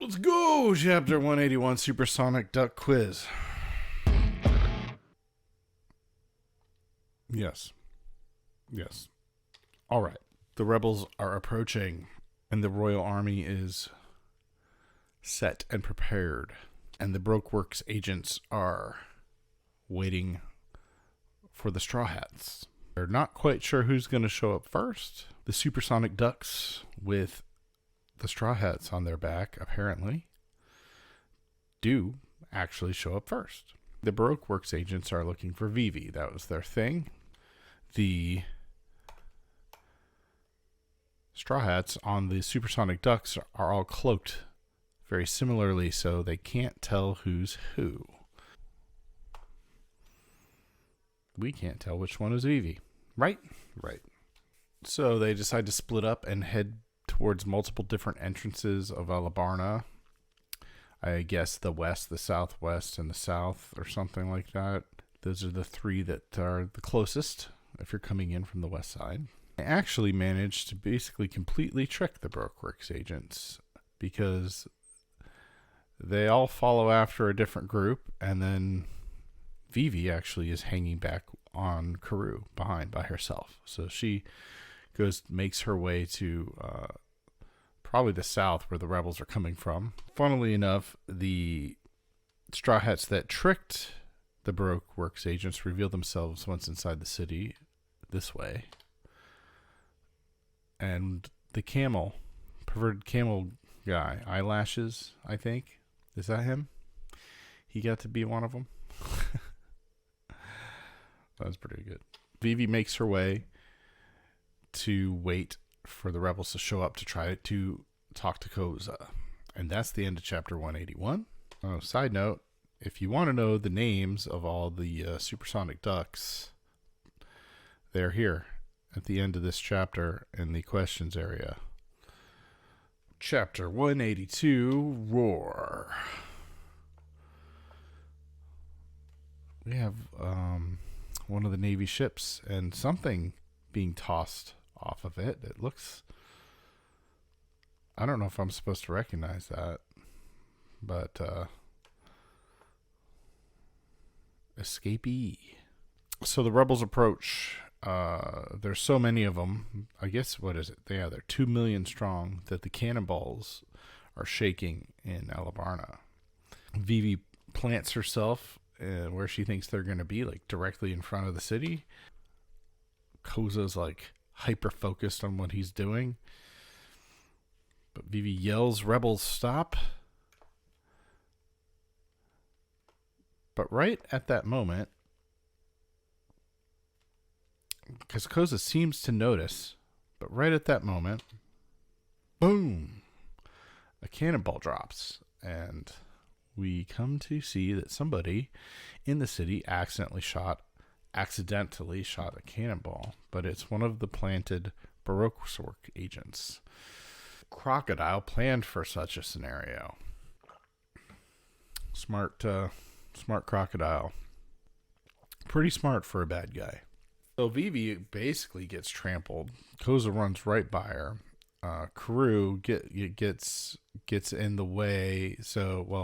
Let's go! Chapter 181, Supersonic Duck Quiz. Yes. All right. The rebels are approaching, and the royal army is set and prepared. And the Baroque Works agents are waiting for the Straw Hats. They're not quite sure who's going to show up first. The Supersonic Ducks with the Straw Hats on their back, apparently, do actually show up first. The Baroque Works agents are looking for Vivi. That was their thing. The Straw Hats on the Supersonic Ducks are all cloaked very similarly, so they can't tell who's who. We can't tell which one is Vivi. Right? Right. So they decide to split up and head towards multiple different entrances of Alabasta. I guess the west, the southwest, and the south, or something like that. Those are the three that are the closest if you're coming in from the west side. I actually managed to basically completely trick the Baroque Works agents because they all follow after a different group, and then Vivi actually is hanging back on Karoo behind by herself. So she makes her way to probably the south where the rebels are coming from. Funnily enough, the Straw Hats that tricked the Baroque Works agents reveal themselves once inside the city this way. And the perverted camel guy, Eyelashes, I think. Is that him? He got to be one of them. That was pretty good. Vivi makes her way to wait for the rebels to show up to try to talk to Koza. And that's the end of chapter 181. Oh, side note, if you want to know the names of all the supersonic ducks, they're here at the end of this chapter in the questions area. Chapter 182, Roar. We have one of the Navy ships and something being tossed off of it. It looks... I don't know if I'm supposed to recognize that, but escapee. So the rebels approach. There's so many of them. I guess, what is it? Yeah, they're 2 million strong that the cannonballs are shaking in Alabasta. Vivi plants herself where she thinks they're going to be, like directly in front of the city. Koza's like hyper focused on what he's doing. But Vivi yells, "Rebels, stop!" But right at that moment, because Koza seems to notice, but right at that moment, boom, a cannonball drops, and we come to see that somebody in the city accidentally shot a cannonball, but it's one of the planted Baroque Works agents. Crocodile planned for such a scenario. Smart crocodile. Pretty smart for a bad guy. So Vivi basically gets trampled. Koza runs right by her. Karoo gets in the way,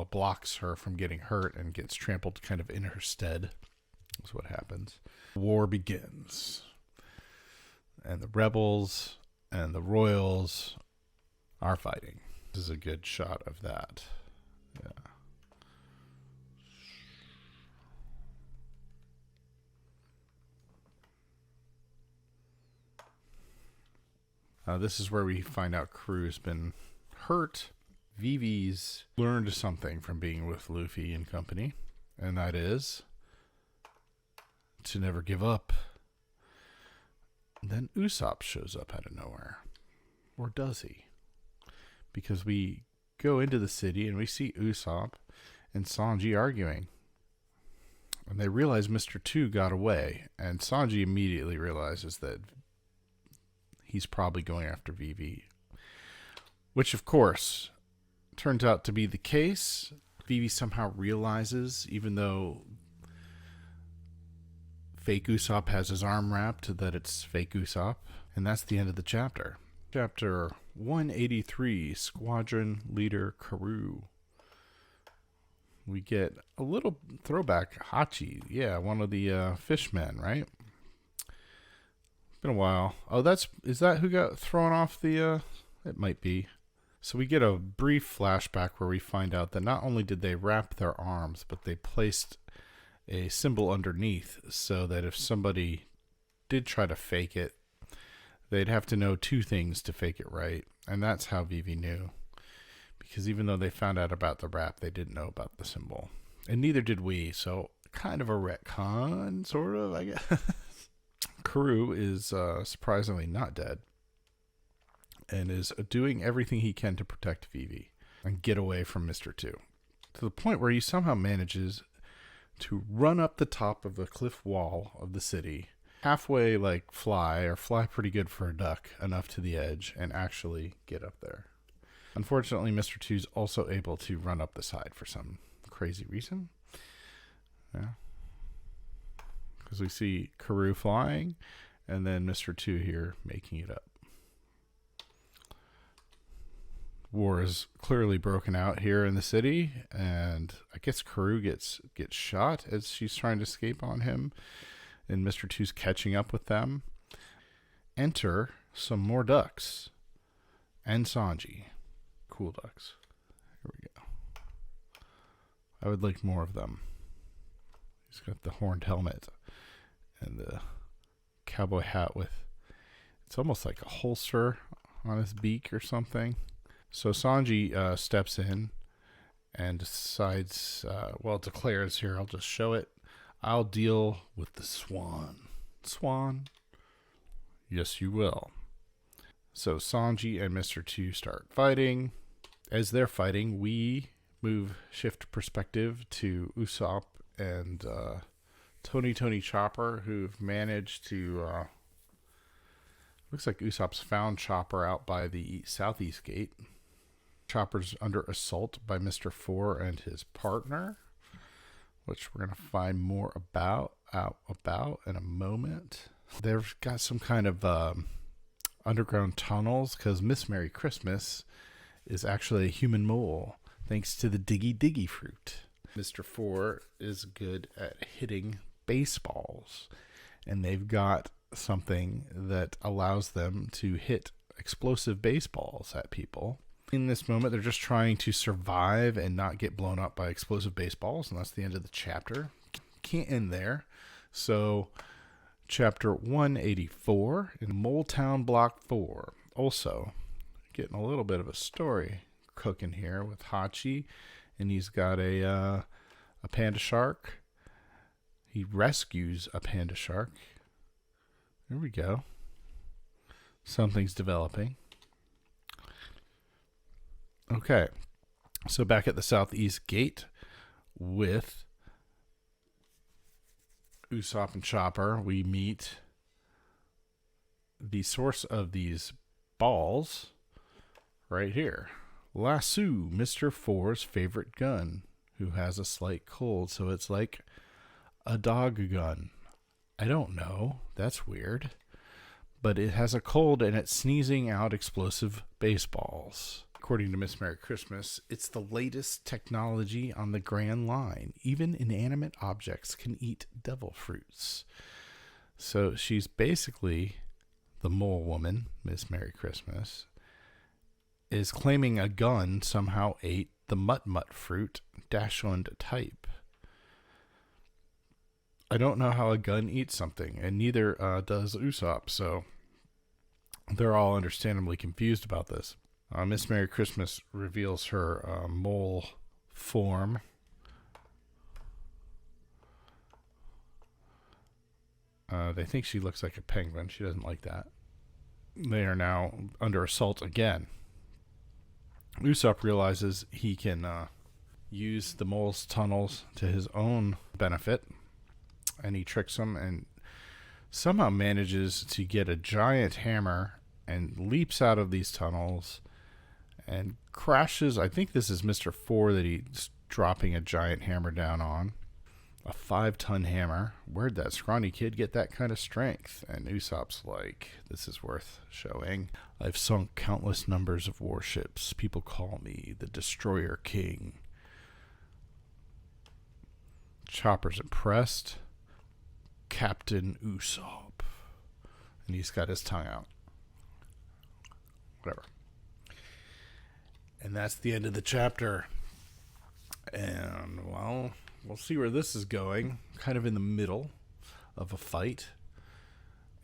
blocks her from getting hurt and gets trampled kind of in her stead. That's what happens. War begins. And the rebels and the royals are fighting. This is a good shot of that. Yeah. This is where we find out Karoo's been hurt. Vivi's learned something from being with Luffy and company, and that is to never give up. And then Usopp shows up out of nowhere. Or does he? Because we go into the city and we see Usopp and Sanji arguing. And they realize Mr. 2 got away, and Sanji immediately realizes that he's probably going after Vivi, which of course turns out to be the case. Vivi somehow realizes, even though fake Usopp has his arm wrapped, that it's fake Usopp. And that's the end of the chapter. Chapter 183, Squadron Leader Karu. We get a little throwback. Hachi. Yeah, one of the fishmen, right? Been a while. Oh, is that who got thrown off the... It might be. So we get a brief flashback where we find out that not only did they wrap their arms, but they placed a symbol underneath so that if somebody did try to fake it, they'd have to know two things to fake it right. And that's how Vivi knew. Because even though they found out about the wrap, they didn't know about the symbol. And neither did we, so kind of a retcon, sort of, I guess. Karu is surprisingly not dead. And is doing everything he can to protect Vivi and get away from Mr. 2. To the point where he somehow manages to run up the top of the cliff wall of the city, halfway like fly pretty good for a duck, enough to the edge, and actually get up there. Unfortunately, Mr. 2 is also able to run up the side for some crazy reason. Yeah. Because we see Karu flying, and then Mr. 2 here making it up. War is clearly broken out here in the city, and I guess Karu gets shot as she's trying to escape on him, and Mr. 2's catching up with them. Enter some more ducks and Sanji. Cool ducks. Here we go. I would like more of them. He's got the horned helmet and the cowboy hat with, it's almost like a holster on his beak or something. So Sanji steps in and decides, declares here, I'll just show it. I'll deal with the swan. Swan? Yes, you will. So Sanji and Mr. 2 start fighting. As they're fighting, we shift perspective to Usopp and Tony Chopper, who've managed to... looks like Usopp's found Chopper out by the southeast gate. Chopper's under assault by Mr. 4 and his partner, which we're going to find more about in a moment. They've got some kind of underground tunnels because Miss Merry Christmas is actually a human mole, thanks to the diggy fruit. Mr. 4 is good at hitting baseballs, and they've got something that allows them to hit explosive baseballs at people. In this moment, they're just trying to survive and not get blown up by explosive baseballs, and that's the end of the chapter. Can't end there. So, chapter 184 in Mole Town Block 4. Also, getting a little bit of a story cooking here with Hachi, and he's got a panda shark. He rescues a panda shark. There we go. Something's developing. Okay, so back at the southeast gate with Usopp and Chopper, we meet the source of these balls right here. Lasso, Mr. 4's favorite gun, who has a slight cold, so it's like a dog gun. I don't know. That's weird. But it has a cold and it's sneezing out explosive baseballs. According to Miss Merry Christmas, it's the latest technology on the Grand Line. Even inanimate objects can eat devil fruits. So she's basically the mole woman, Miss Merry Christmas, is claiming a gun somehow ate the mut fruit, Dashland type. I don't know how a gun eats something, and neither does Usopp, so they're all understandably confused about this. Miss Merry Christmas reveals her mole form. They think she looks like a penguin. She doesn't like that. They are now under assault again. Usopp realizes he can use the mole's tunnels to his own benefit, and he tricks them and somehow manages to get a giant hammer and leaps out of these tunnels and crashes. I think this is Mr. 4 that he's dropping a giant hammer down on. a 5-ton hammer. Where'd that scrawny kid get that kind of strength? And Usopp's like, this is worth showing. I've sunk countless numbers of warships. People call me the Destroyer King. Chopper's impressed. Captain Usopp. And he's got his tongue out. Whatever. And that's the end of the chapter. And, well, we'll see where this is going. Kind of in the middle of a fight.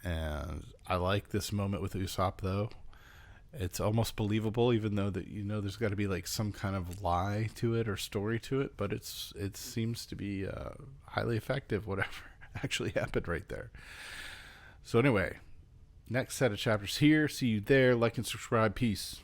And I like this moment with Usopp, though. It's almost believable, even though that there's got to be like some kind of lie to it or story to it. But it seems to be highly effective, whatever actually happened right there. So anyway, next set of chapters here. See you there. Like and subscribe. Peace.